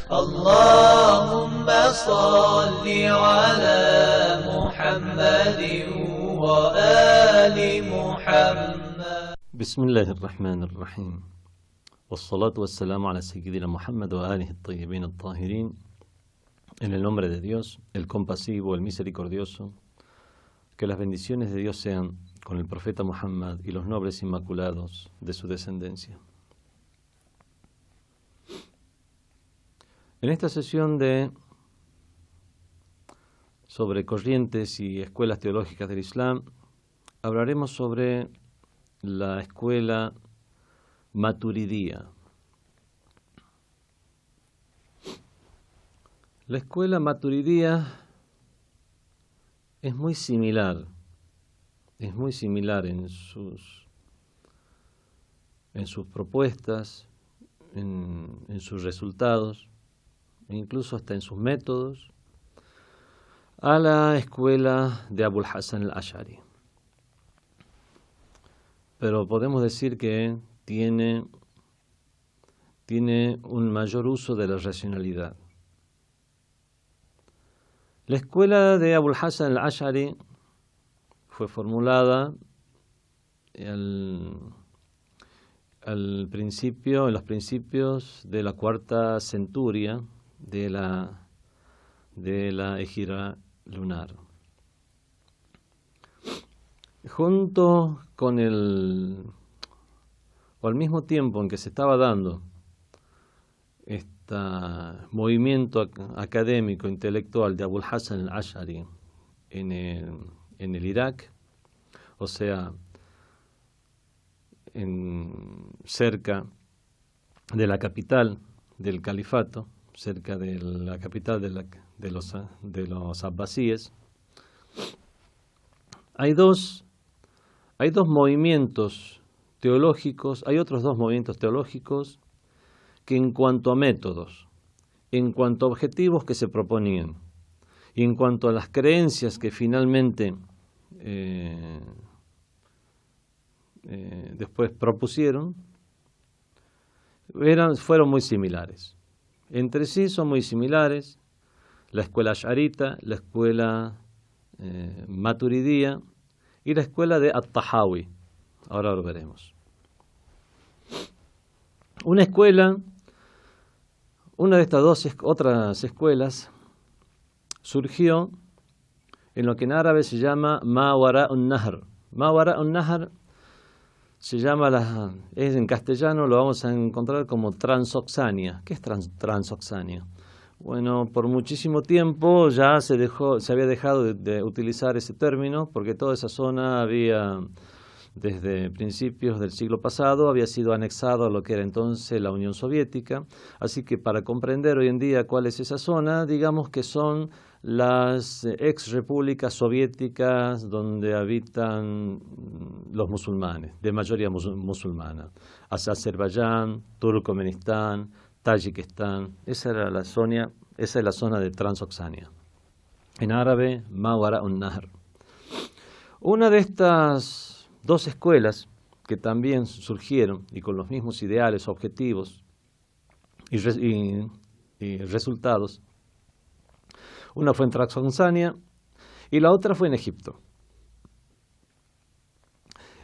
اللهم صل على محمد وآل محمد. بسم الله الرحمن الرحيم، والصلاة والسلام على سيدنا Muhammad وآله الطيبين الطاهرين. En el nombre de Dios, el compasivo, el misericordioso, que las bendiciones de Dios sean con el profeta Muhammad y los nobles inmaculados de su descendencia. En esta sesión sobre corrientes y escuelas teológicas del Islam, hablaremos sobre la escuela Maturidía. La escuela Maturidía es muy similar en sus propuestas, en sus resultados, e incluso hasta en sus métodos, a la escuela de Abul Hasan al-Ash'ari. Pero podemos decir que tiene un mayor uso de la racionalidad. La escuela de Abul Hasan al-Ash'ari fue formulada en los principios de la cuarta centuria de la Égira lunar. Junto con al mismo tiempo en que se estaba dando este movimiento académico, intelectual de Abul Hasan al-Ash'ari en el Irak, o sea, cerca de la capital del califato, cerca de la capital de los abbasíes, hay dos movimientos teológicos, hay otros dos movimientos teológicos que en cuanto a métodos, en cuanto a objetivos que se proponían y en cuanto a las creencias que finalmente después propusieron, fueron muy similares. Entre sí son muy similares la escuela Ash'arita, la escuela Maturidía y la escuela de At-Tahawi. Ahora lo veremos. Una de estas otras escuelas surgió en lo que en árabe se llama Ma Wara'un Nahr. Ma Wara'un Nahr se llama, en castellano lo vamos a encontrar como Transoxania. ¿Qué es Transoxania? Bueno, por muchísimo tiempo ya se había dejado de utilizar ese término, porque toda esa zona desde principios del siglo pasado, había sido anexado a lo que era entonces la Unión Soviética. Así que para comprender hoy en día cuál es esa zona, digamos que son las ex repúblicas soviéticas donde habitan los musulmanes, de mayoría musulmana. Azerbaiyán, Turkmenistán, Tayikistán, esa es la zona de Transoxania. En árabe, Ma Wara'un Nahr. Una de estas dos escuelas que también surgieron y con los mismos ideales, objetivos y resultados, una fue en Transoxania y la otra fue en Egipto.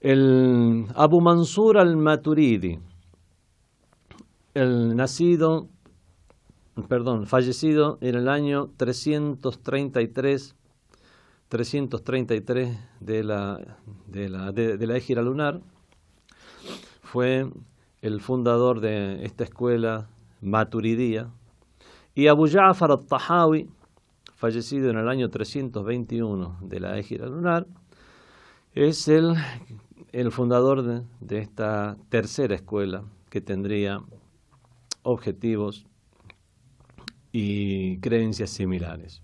El Abu Mansur al-Maturidi, fallecido en el año 333 de la Égira lunar, fue el fundador de esta escuela Maturidía. Y Abu Ja'far al-Tahawi, fallecido en el año 321 de la Égira lunar, es el fundador de esta tercera escuela que tendría objetivos y creencias similares.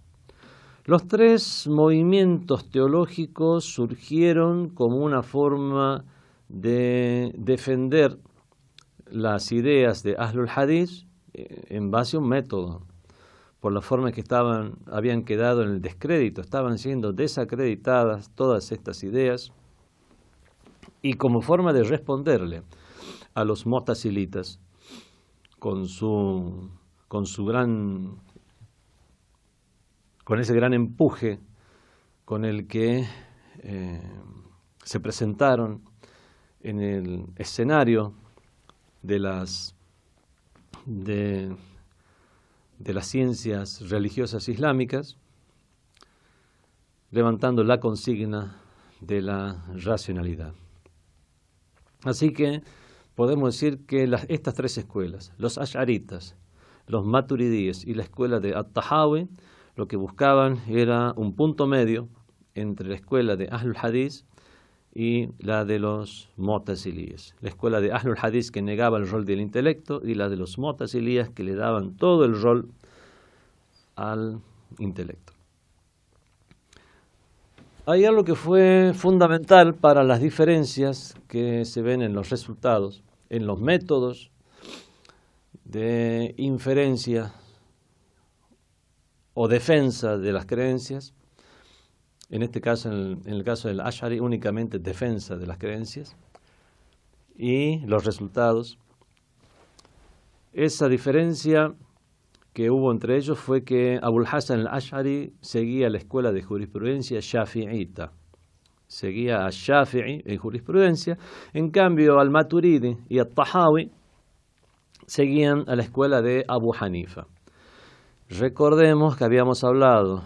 Los tres movimientos teológicos surgieron como una forma de defender las ideas de Ahlul Hadith en base a un método, por la forma que habían quedado en el descrédito, estaban siendo desacreditadas todas estas ideas, y como forma de responderle a los mu'tazilitas con con ese gran empuje con el que se presentaron en el escenario de las ciencias religiosas islámicas, levantando la consigna de la racionalidad. Así que podemos decir que estas tres escuelas, los ash'aritas, los maturidíes y la escuela de At-Tahawi, lo que buscaban era un punto medio entre la escuela de Ahlul Hadith y la de los Mu'tazilíes. La escuela de Ahlul Hadith, que negaba el rol del intelecto, y la de los Mu'tazilíes, que le daban todo el rol al intelecto. Hay algo que fue fundamental para las diferencias que se ven en los resultados, en los métodos de inferencia o defensa de las creencias. En este caso, en el caso del Ash'ari, únicamente defensa de las creencias y los resultados. Esa diferencia que hubo entre ellos fue que Abul Hasan al-Ash'ari seguía la escuela de jurisprudencia shafi'ita, seguía a Shafi'i en jurisprudencia. En cambio, al-Maturidi y al-Tahawi seguían a la escuela de Abu Hanifa. Recordemos que habíamos hablado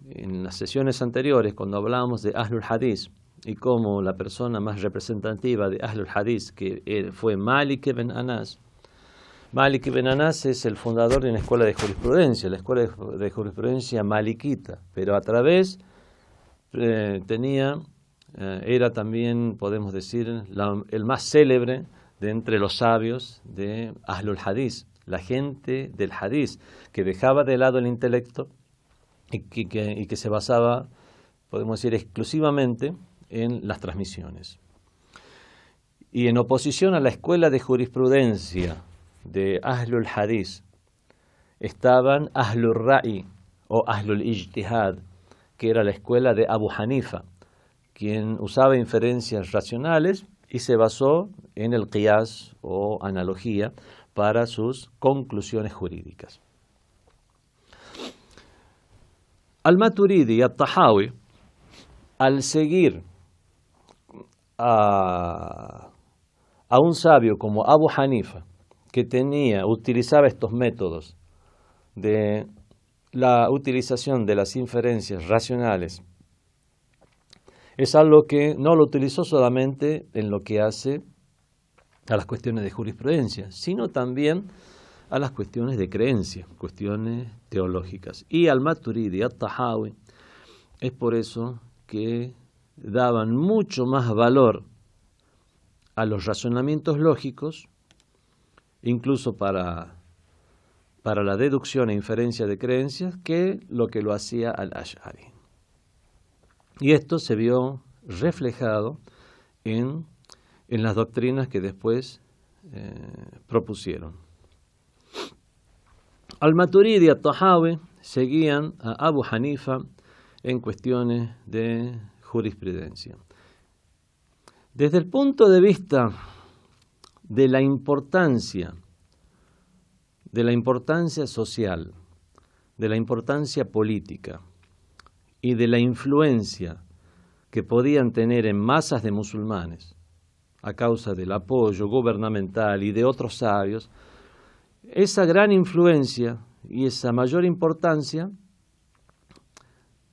en las sesiones anteriores, cuando hablábamos de Ahlul Hadith, y cómo la persona más representativa de Ahlul Hadith, que fue Malik ibn Anas. Malik ibn Anas es el fundador de una escuela de jurisprudencia, la escuela de jurisprudencia malikita, pero a través era también, podemos decir, el más célebre de entre los sabios de Ahlul Hadith, la gente del Hadith, que dejaba de lado el intelecto y que se basaba, podemos decir, exclusivamente en las transmisiones. Y en oposición a la escuela de jurisprudencia de Ahlul Hadith estaban Ahlul Ra'i o Ahlul Ijtihad, que era la escuela de Abu Hanifa, quien usaba inferencias racionales y se basó en el qiyas o analogía para sus conclusiones jurídicas. Al-Maturidi y al-Tahawi, al seguir a un sabio como Abu Hanifa, que utilizaba estos métodos de la utilización de las inferencias racionales, es algo que no lo utilizó solamente en lo que hace a las cuestiones de jurisprudencia, sino también a las cuestiones de creencia, cuestiones teológicas. Y al-Maturidi y al-Tahawi es por eso que daban mucho más valor a los razonamientos lógicos, incluso para la deducción e inferencia de creencias, que lo hacía al-Ash'ari. Y esto se vio reflejado en las doctrinas que después propusieron. Al-Maturidi y al-Tahawi seguían a Abu Hanifa en cuestiones de jurisprudencia. Desde el punto de vista de la importancia social, de la importancia política y de la influencia que podían tener en masas de musulmanes a causa del apoyo gubernamental y de otros sabios, esa gran influencia y esa mayor importancia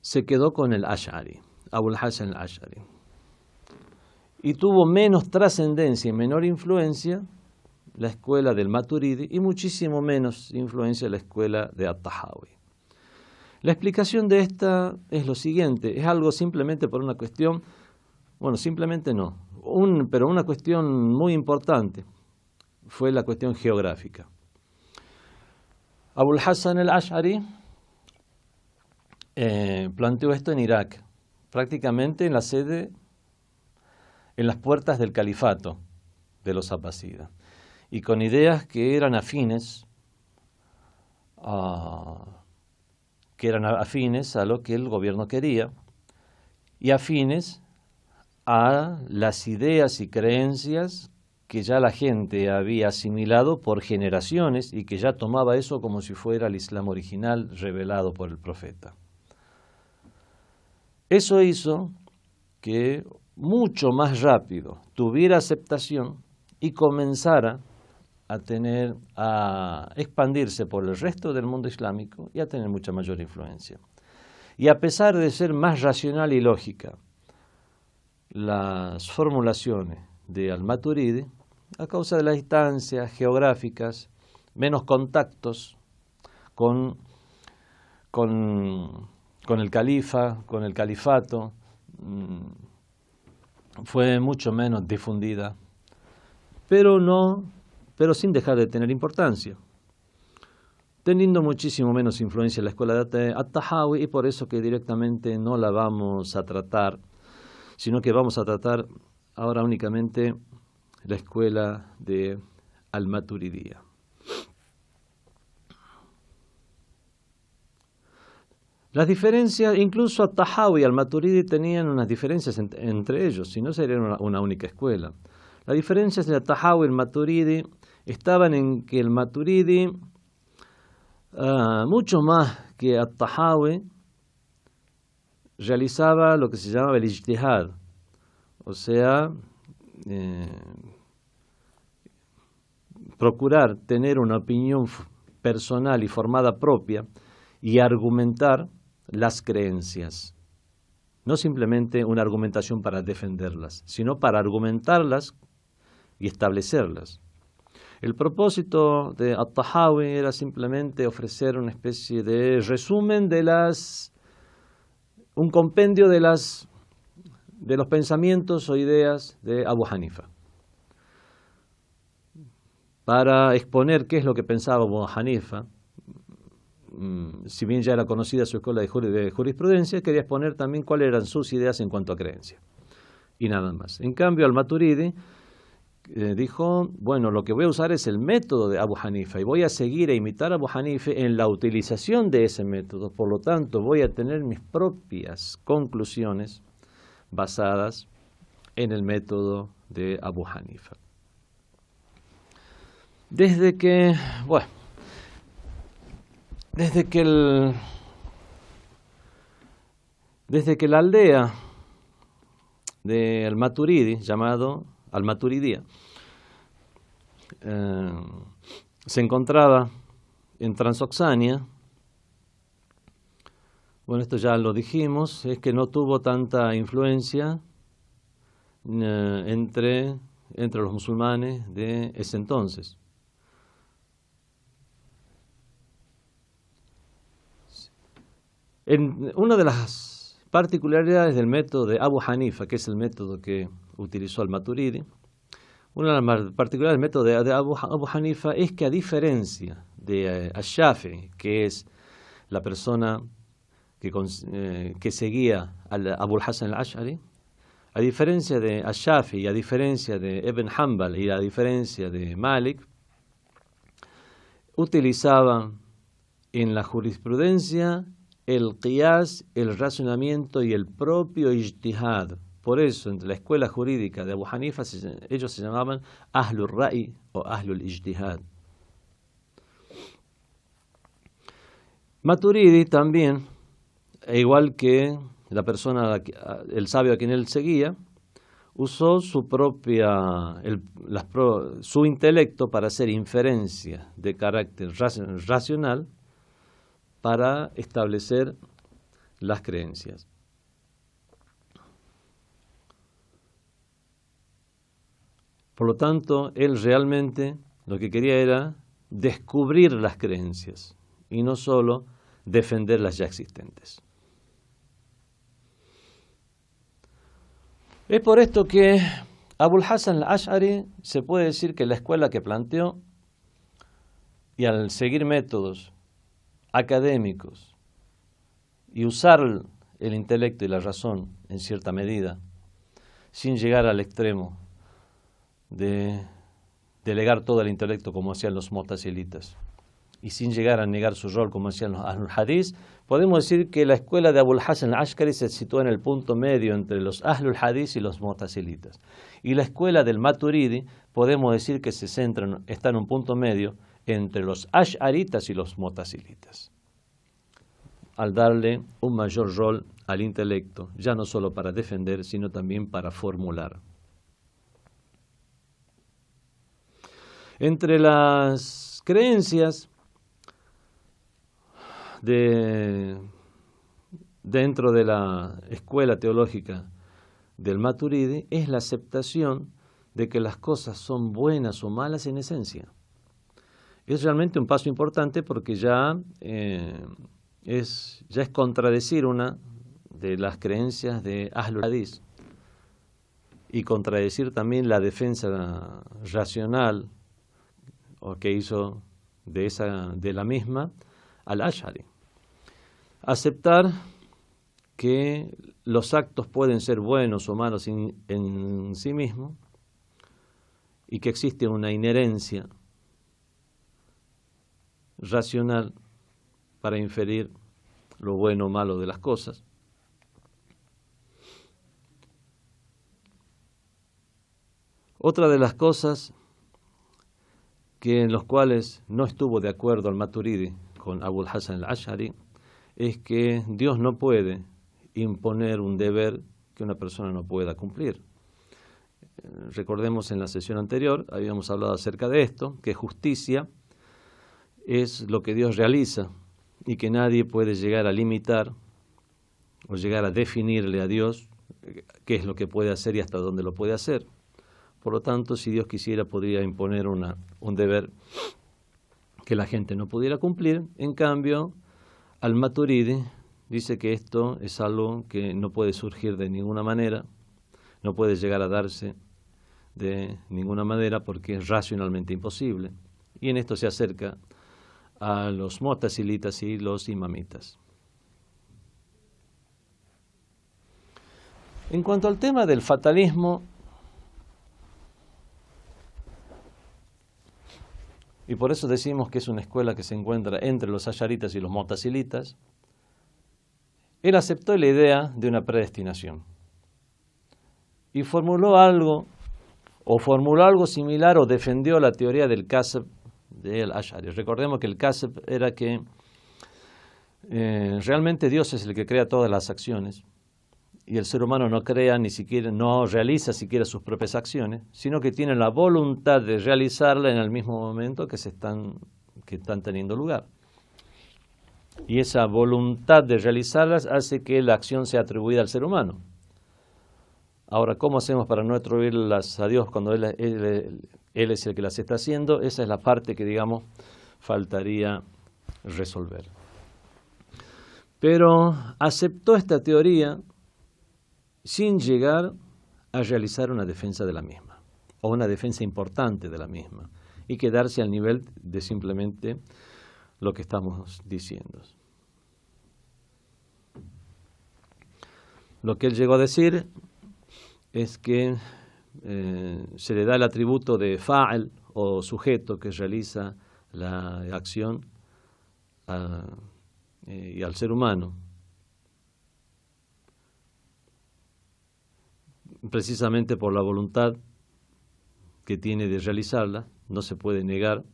se quedó con el Ash'ari, Abul Hasan al-Ash'ari. Y tuvo menos trascendencia y menor influencia la escuela del Maturidi y muchísimo menos influencia la escuela de At-Tahawi. La explicación de esta es lo siguiente, es algo simplemente por una cuestión, bueno, simplemente no, pero una cuestión muy importante fue la cuestión geográfica. Abul Hasan al-Ash'ari planteó esto en Irak, prácticamente en la sede, en las puertas del califato de los abasidas, y con ideas que eran afines a lo que el gobierno quería y afines a las ideas y creencias que ya la gente había asimilado por generaciones y que ya tomaba eso como si fuera el Islam original revelado por el profeta. Eso hizo que mucho más rápido tuviera aceptación y comenzara a expandirse por el resto del mundo islámico y a tener mucha mayor influencia. Y a pesar de ser más racional y lógica las formulaciones de Al-Maturidi, a causa de las distancias geográficas, menos contactos con el califa, con el califato, fue mucho menos difundida, pero sin dejar de tener importancia, teniendo muchísimo menos influencia en la escuela de At-Tahawi, y por eso que directamente no la vamos a tratar, sino que vamos a tratar ahora únicamente la escuela de Al-Maturidiyya. Las diferencias, incluso At-Tahawi y Al-Maturidi tenían unas diferencias entre ellos, si no serían una única escuela. Las diferencias de At-Tahawi y Al-Maturidi estaban en que el Maturidi, mucho más que At-Tahawi, realizaba lo que se llamaba el ijtihad, o sea, procurar tener una opinión personal y formada propia y argumentar las creencias. No simplemente una argumentación para defenderlas, sino para argumentarlas y establecerlas. El propósito de At-Tahawi era simplemente ofrecer una especie de resumen un compendio de los pensamientos o ideas de Abu Hanifa, para exponer qué es lo que pensaba Abu Hanifa. Si bien ya era conocida su escuela de jurisprudencia, quería exponer también cuáles eran sus ideas en cuanto a creencia, y nada más. En cambio, Al-Maturidi dijo, bueno, lo que voy a usar es el método de Abu Hanifa y voy a seguir a imitar a Abu Hanifa en la utilización de ese método. Por lo tanto, voy a tener mis propias conclusiones basadas en el método de Abu Hanifa. Desde que la aldea de Al-Maturidi, llamado Al-Maturidiyya, se encontraba en Transoxania. Bueno, esto ya lo dijimos, es que no tuvo tanta influencia entre los musulmanes de ese entonces. Una de las particularidades del método de Abu Hanifa, que es el método que utilizó Al-Maturidi, una de las particularidades del método de Abu Hanifa es que, a diferencia de Ash-Shafi'i, que es la persona que seguía a Abu al-Hasan al-Ash'ari, a diferencia de Ash-Shafi'i, a diferencia de Ibn Hanbal y a diferencia de Malik, utilizaba en la jurisprudencia el qiyas, el razonamiento y el propio ijtihad. Por eso, entre la escuela jurídica de Abu Hanifa, ellos se llamaban Ahlul Ra'i o Ahlul Ijtihad. Maturidi también, igual que la persona, el sabio a quien él seguía, usó su intelecto para hacer inferencia de carácter racional para establecer las creencias. Por lo tanto, él realmente lo que quería era descubrir las creencias y no solo defender las ya existentes. Es por esto que Abu al-Hasan al-Ash'ari se puede decir que la escuela que planteó, y al seguir métodos académicos y usar el intelecto y la razón en cierta medida, sin llegar al extremo de delegar todo el intelecto como hacían los mu'tazilitas, y sin llegar a negar su rol como decían los Ahlul Hadith, podemos decir que la escuela de Abul Hasan al-Ashqari se sitúa en el punto medio entre los Ahlul Hadith y los Mu'tazilitas. Y la escuela del Maturidi podemos decir que está en un punto medio entre los Ash'aritas y los Mu'tazilitas, al darle un mayor rol al intelecto, ya no solo para defender, sino también para formular. Entre las creencias dentro de la escuela teológica del Maturidi es la aceptación de que las cosas son buenas o malas en esencia. Es realmente un paso importante porque ya es contradecir una de las creencias de Ahlul Hadith y contradecir también la defensa racional o que hizo de la misma al-Ash'ari. Aceptar que los actos pueden ser buenos o malos en sí mismos y que existe una inherencia racional para inferir lo bueno o malo de las cosas. Otra de las cosas en los cuales no estuvo de acuerdo al Maturidi con Abul Hasan al-Ash'ari es que Dios no puede imponer un deber que una persona no pueda cumplir. Recordemos en la sesión anterior, habíamos hablado acerca de esto, que justicia es lo que Dios realiza y que nadie puede llegar a limitar o llegar a definirle a Dios qué es lo que puede hacer y hasta dónde lo puede hacer. Por lo tanto, si Dios quisiera, podría imponer un deber que la gente no pudiera cumplir. En cambio, al-Maturidi dice que esto es algo que no puede surgir de ninguna manera, no puede llegar a darse de ninguna manera porque es racionalmente imposible. Y en esto se acerca a los Mu'tazilitas y los Imamitas. En cuanto al tema del fatalismo, y por eso decimos que es una escuela que se encuentra entre los Ash'aritas y los Mu'tazilitas, él aceptó la idea de una predestinación y formuló algo similar o defendió la teoría del kasb de al-Ash'ari. Recordemos que el kasb era que realmente Dios es el que crea todas las acciones y el ser humano no realiza siquiera sus propias acciones, sino que tiene la voluntad de realizarla en el mismo momento que están teniendo lugar. Y esa voluntad de realizarlas hace que la acción sea atribuida al ser humano. Ahora, ¿cómo hacemos para no atribuirlas a Dios cuando Él es el que las está haciendo? Esa es la parte que, digamos, faltaría resolver. Pero aceptó esta teoría sin llegar a realizar una defensa de la misma, o una defensa importante de la misma, y quedarse al nivel de simplemente lo que estamos diciendo. Lo que él llegó a decir es que se le da el atributo de fa'al o sujeto que realiza la acción y al ser humano, precisamente por la voluntad que tiene de realizarla. No se puede negar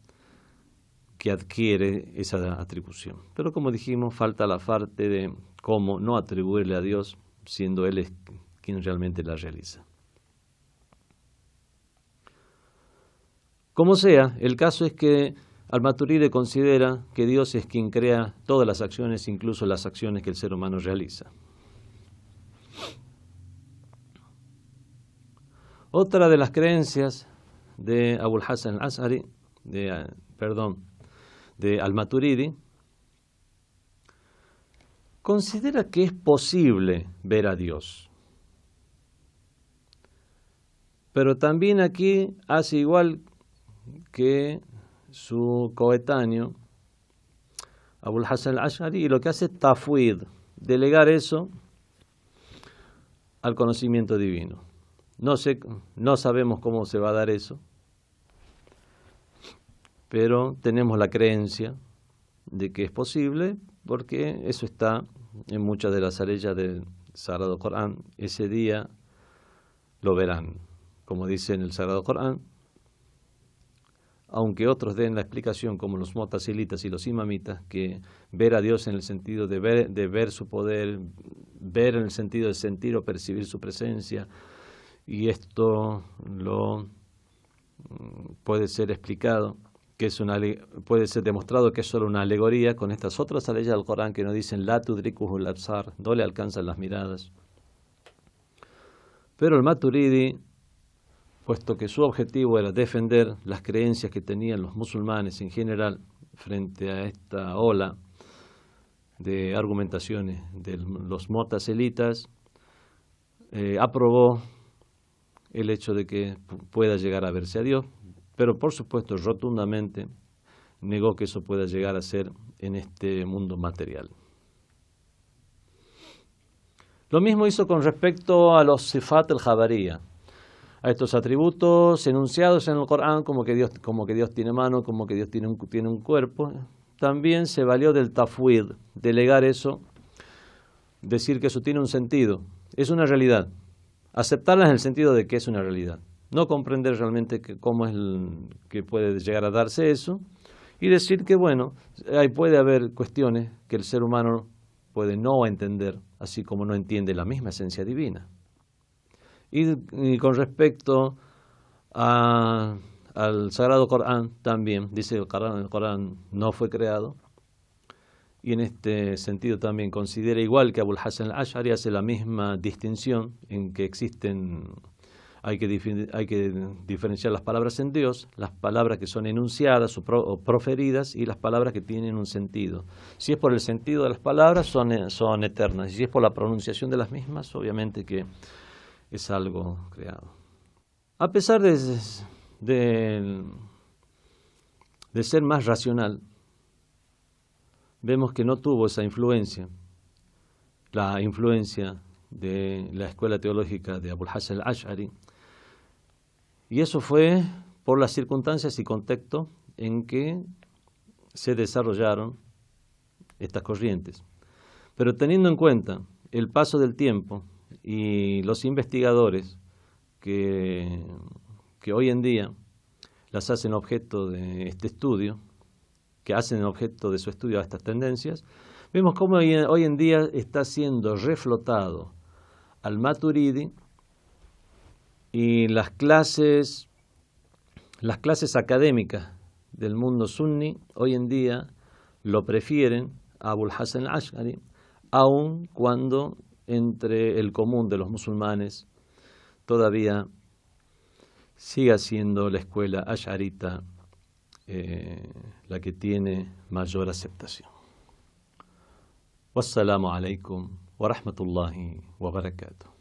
que adquiere esa atribución. Pero como dijimos, falta la parte de cómo no atribuirle a Dios, siendo Él quien realmente la realiza. Como sea, el caso es que al-Maturidi considera que Dios es quien crea todas las acciones, incluso las acciones que el ser humano realiza. Otra de las creencias de Abul Hasan al-Ash'ari, de al-Maturidi, considera que es posible ver a Dios. Pero también aquí hace igual que su coetáneo, Abul Hasan al-Ash'ari, y lo que hace es tafwid, delegar eso al conocimiento divino. No sabemos cómo se va a dar eso, pero tenemos la creencia de que es posible, porque eso está en muchas de las aleyas del Sagrado Corán. Ese día lo verán, como dice en el Sagrado Corán, aunque otros den la explicación, como los mu'tazilitas y los imamitas, que ver a Dios en el sentido de ver su poder, ver en el sentido de sentir o percibir su presencia, y esto lo puede ser explicado, que es puede ser demostrado que es solo una alegoría con estas otras aleyas del Corán que nos dicen la tudrikuhul absar, no le alcanzan las miradas. Pero el Maturidi, puesto que su objetivo era defender las creencias que tenían los musulmanes en general frente a esta ola de argumentaciones de los mu'tazilitas, aprobó el hecho de que pueda llegar a verse a Dios, pero por supuesto rotundamente negó que eso pueda llegar a ser en este mundo material. Lo mismo hizo con respecto a los sifat al-Jabariyya, a estos atributos enunciados en el Corán, como que Dios tiene mano, como que Dios tiene un cuerpo. También se valió del tafwid, delegar eso, decir que eso tiene un sentido, es una realidad. Aceptarlas en el sentido de que es una realidad. No comprender realmente cómo es que puede llegar a darse eso. Y decir que, bueno, puede haber cuestiones que el ser humano puede no entender, así como no entiende la misma esencia divina. Y con respecto al Sagrado Corán, también dice el Corán no fue creado. Y en este sentido también considera, igual que Abul Hasan al-Ash'ari, hace la misma distinción en que hay que diferenciar las palabras en Dios, las palabras que son enunciadas o proferidas y las palabras que tienen un sentido. Si es por el sentido de las palabras, son eternas, y si es por la pronunciación de las mismas, obviamente que es algo creado. A pesar de ser más racional, vemos que no tuvo esa influencia, la influencia de la escuela teológica de Abul Hasan al-Ash'ari, y eso fue por las circunstancias y contexto en que se desarrollaron estas corrientes. Pero teniendo en cuenta el paso del tiempo y los investigadores que hoy en día las hacen objeto de este estudio, que hacen objeto de su estudio a estas tendencias, vemos cómo hoy en día está siendo reflotado al Maturidi, y las clases académicas del mundo sunni hoy en día lo prefieren a Abul Hasan al-Ash'ari, aun cuando entre el común de los musulmanes todavía siga siendo la escuela ash'arita la que tiene mayor aceptación. Wassalamu alaikum wa rahmatullahi wa barakatuh.